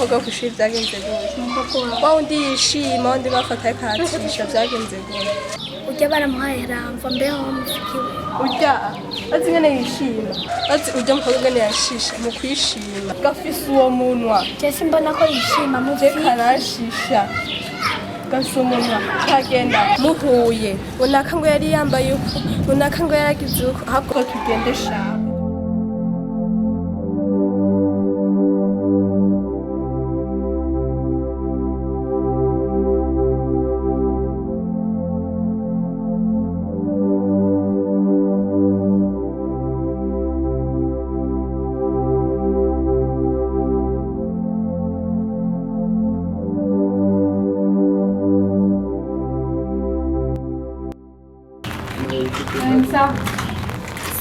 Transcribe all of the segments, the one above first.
umukobwa wo kwishuri byagenze gute wa undi yishima undi bafata akatisha byagenze gute ujya baramuhaye ramva mbeho mufikiwe ujya azi ngene yishima azi ujya mukobwa ngene yashisha mu kwishima gafise uwo munwa Jesse mbona ko yishima mu je karashisha gafise umunwa kagenda muhuye unaka ngo yari yambaye uko unaka ngo yaragize uko ahubwo tugende shaka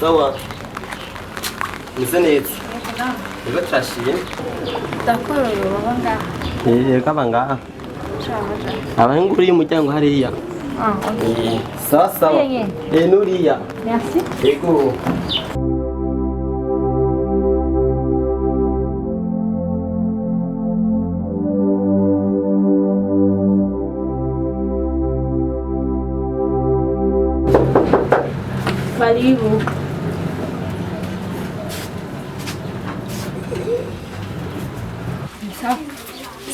Sawa. Mzenezi. Ego trashiye. Dakoro wanga Kabanga. Abantu uri umuryango hariya. okay. Sawa. Nuriya. Merci. Ego. Karibu.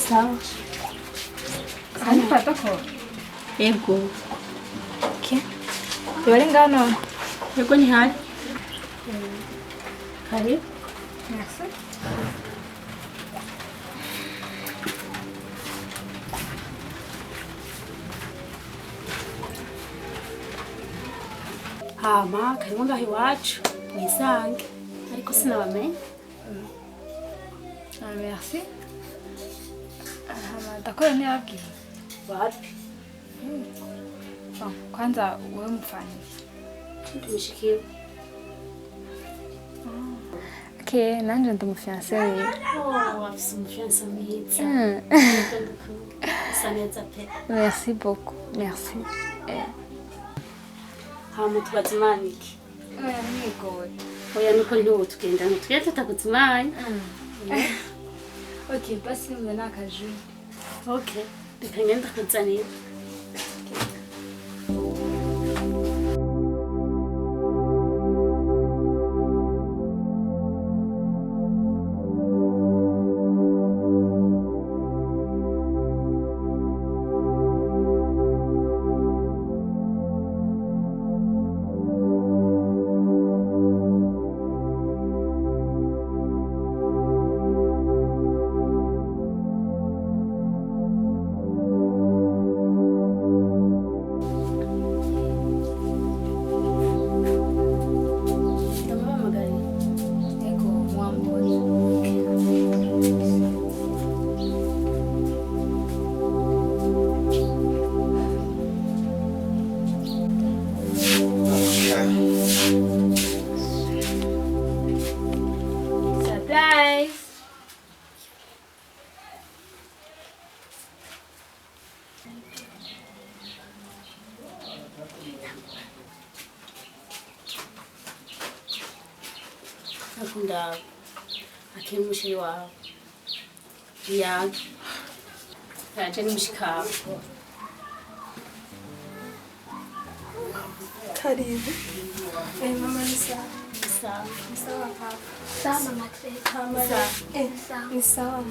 Sawa. Anipata ko? ego Okay. Yari ngano? ego ni hari Karibu. Merci. Hama karibu ngaho iwacu mwisange ariko sinabamenye. Merci. Dakoro ntiyabwiye. Wapi? Kwanza wewe mfanye. Tumushikiwe. Okay, nanje ndi mufiance wewe. Wafise umufiance mwiza. Usa neza pe. Merci beaucoup. Merci. Hama tubaza iki? Nigoye. Oya nuko ntiwo tugenda ntitugende tutaguza imana. Okay, basi mwe nakaju. Okay. Reka ngenda kuzanira. Akunda akimushiri wawe yaje yaje nimushikawe karibu mama ni sawa sawa papa Sawa mama mama ni sawa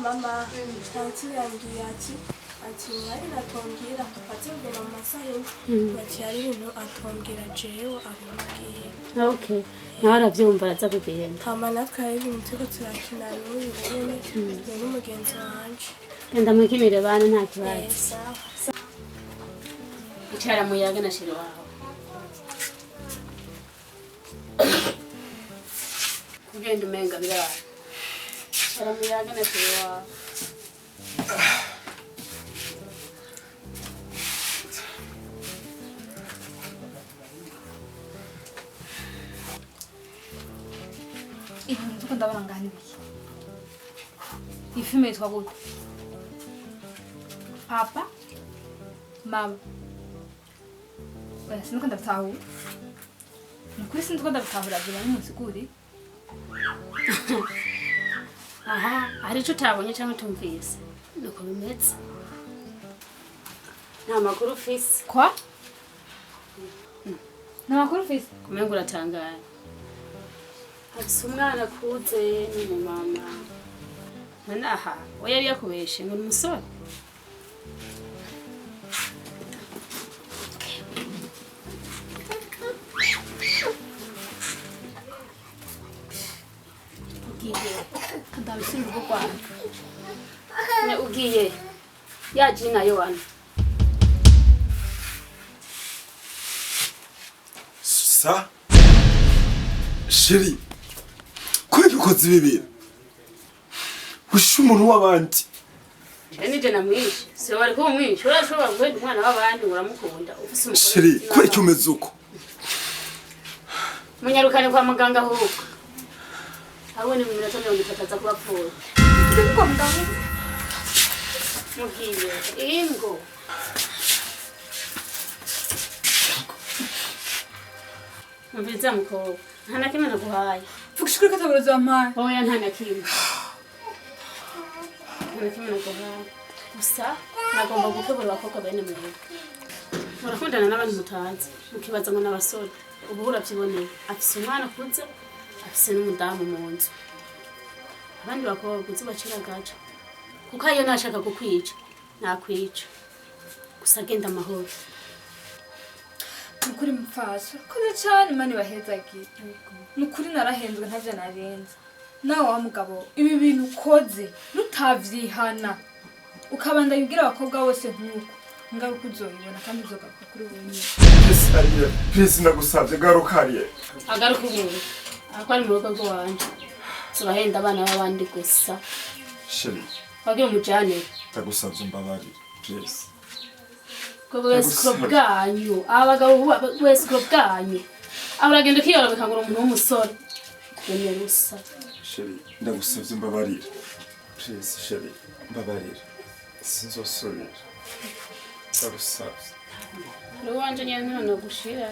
mama tanti yangiye ati mwari natongera atubwira amasaha ati ari ibintu atongera jewe abimubwiye. Okay. Ntaravyumva araza kugenda. Hama nakaye ibintu turiko turakina n'uyu nyene n'umugenzi wanje. Enda mwikinire bana nta kibazo. Sawa. Icara muyaga na shiri wawe. Kugenda umenga birara. Icara muyaga na shiri wawe. Ibintu ndabona ngani biki. Ifime yitwa gute? Papa? Mama. Oya siniko ndabitahura. Nukuri siniko ndabitahura byo bari munsi kuri. aha hari ico utabonye cyangwa utumvise nuko bimeze nta makuru ufise Kwa? Nta makuru ufise? kumenga uratangaye afise umwana akuze n'umumama none aha we yari yakubeshe ngo ni umusore ugiye ndabise urugo rwanjye ugiye yaje nayo wana sa sheri kweli ukoze ibi bintu wishe umuntu w'abandi nije namwishe si wari ko umwishe urashobora guhenda umwana w'abandi uramukunda ufise umugore sheri kweli cyumeze uko munyarukane kwa muganga ahubwo abone mu minota 30 aza kuba apfuye Kwa muganga. mugiye ingo mbiza mukobwa nta na kimwe naguhaye Vuga ishuri ko ataburozi wampaye. oya nta na kimwe naguhaye gusa nagomba gukebura abakobwa bene muhira murakundana n'abantu mutazi mukibaza ngo n'abasore ubu urabyiboneye afise umwana akuze afise n'umudamu mu nzu abandi bakobwa bakuze bacira gaca kuko iyo nashaka kukwica nakwica gusa genda amahoro Nukuri mfasha. Koze cyane mani bahezagiye. Nukuri narahenzwe ntavyo narenza. Nawe wa mugabo ibi bintu ukoze nutavyihana. Ukabanda yubwira abakobwa bose nkuko. Ngaruka uzoyibona kandi uzogaruka kuri wenyine. please ndagusabye garukariye agaruka ubu ako ari mu rugo rw'iwanje turahenda abana b'abandi gusa sheri wagira umujane ndagusabye umbabarire please kubwesiko bwanyu abagabo bwesiko bwanyu aburagenda kiyora bikangura umuntu w'umusore kwenye rusa sheri ndagusabye umbabarire please sheri mbabarire sinzosubira ndagusabye ruwanje nyene none gushira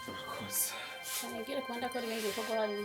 urakoze nagire kwanda ko ari ngiye ko bari